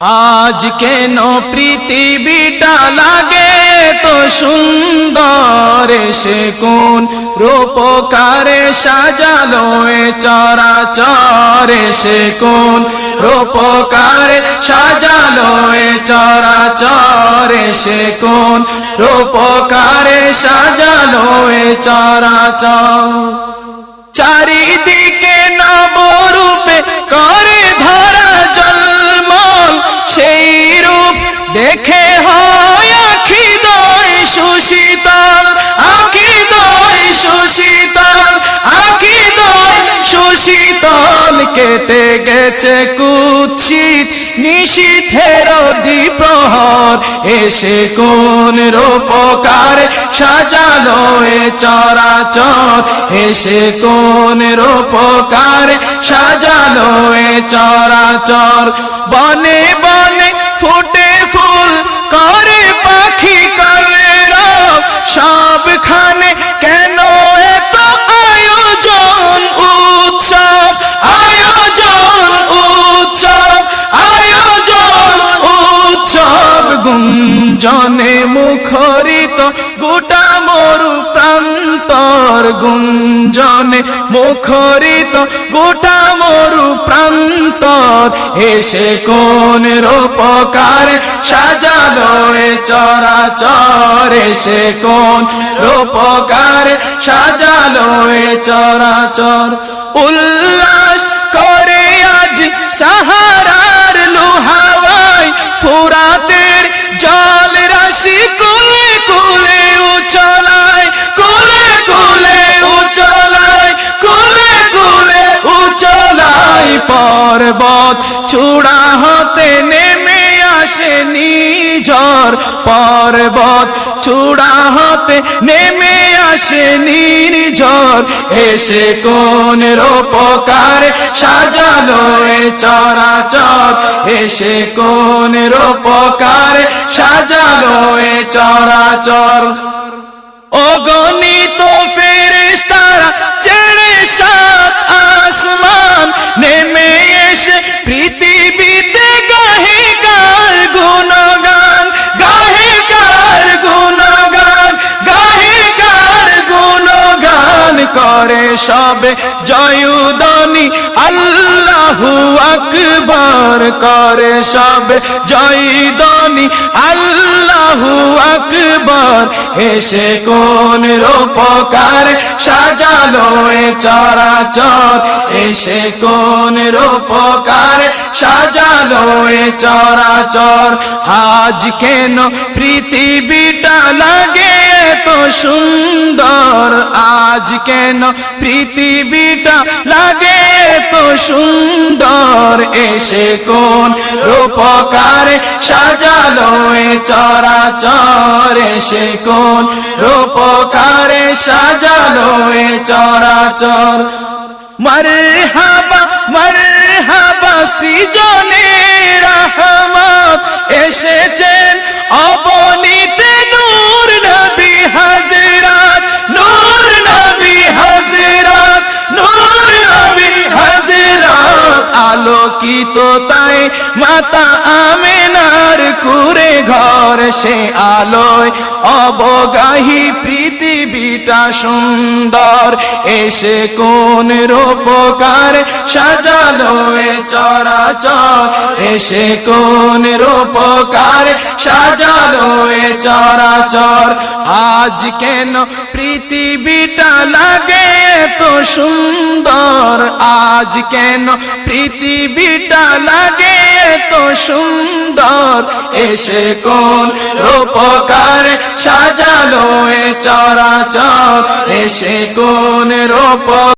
আজ কেন পৃথিবীটা লাগে তো সুন্দর, সে কোন রূপকারে সাজালো এ চরাচর, সে কোন রূপকারে সাজালো এ চরাচর, সে কোন রূপকারে সাজালো এ চরাচর। চারিদিকে নবরূপে করে ধরা জলমল, সেই রূপ দেখে হয় আখি দয় সুশীতল, আখি দয় সুশীতল, আখি দয় সুশীতল। কেটে গেছে কুৎসিত নিশীথের দ্বিপ্রহর, এসে কোন রূপকারে সাজালো এ চরাচর, এসে কোন রূপকারে সাজালো এ চরাচর। বনে বনে ফুটে ফুল করে পাখি কলরব, সবখানে কেন এত আয়োজন উৎসব, আয়োজন উৎসব, আয়োজন উৎসব। গুঞ্জনে মুখরিত গোটা মরু প্রান্তর, গুঞ্জনে মুখরিত গোটা মরু প্রান্তর, এসে কোন রূপকারে সাজালো এ চরাচর, এসে কোন রূপকারে সাজালো এ চরাচর। উল্লাস করে আজ সাহারার লোহাওয়াই, ফুরাতের জল রাশি কুলে কুলে উচলায়, কুলে কুলে উচলায়, কুলে কুলে উচলায়। পর্বত চূড়া হতে নেমে আসে নিঝড়, পর্বত চূড়া হতে নেমে আসে নির্ঝর, এসে কোন রূপকারে সাজালো এ চরাচর, এসে কোন রূপকারে সাজালো এ চরাচর। অগণিত ফেরেশতারা ছেড়ে সাত আসমান, নেমে এসে পৃথিবীতে গাহে কার গুণগান, গাহে কার গুণগান, গাহে কার গুণগান। করে সবে জয়ধ্বনি আল্লাহু আকবার, করে সবে জয়ধ্বনি আল্লাহু আকবার, এসে কোন রূপকারে সাজালো এ চরাচর, এসে কোন রূপকারে সাজালো এ চরাচর। আজ কেন পৃথিবীটা লাগে এত সুন্দর, আজ কেন পৃথিবীটা লাগে এত সুন্দর, এসে কোন রূপকারে সাজালো এ চরাচর, এসে কোন রূপকারে সাজালো এ চরাচর। মরহাবা মরহাবা সৃজনের রহমত, এসেছেন অবনীতে নূর নবী হযরত, নূর নবী হযরত, নূর নবী হযরত। আলোকিত তাই মাতা আমেনার কুরে ঘর, সে আলোয় অবগাহী পৃথিবীটা সুন্দর, এসে কোন রূপকারে সাজালো এ চরাচর, এসে কোন রূপকারে সাজালো এ চরাচর। আজ কেন পৃথিবীটা লাগে এত সুন্দর, আজ কেন পৃথিবীটা লাগে এত সুন্দর, এসে কোন রূপকারে সাজালো এ চরাচর, এসে কোন রূপ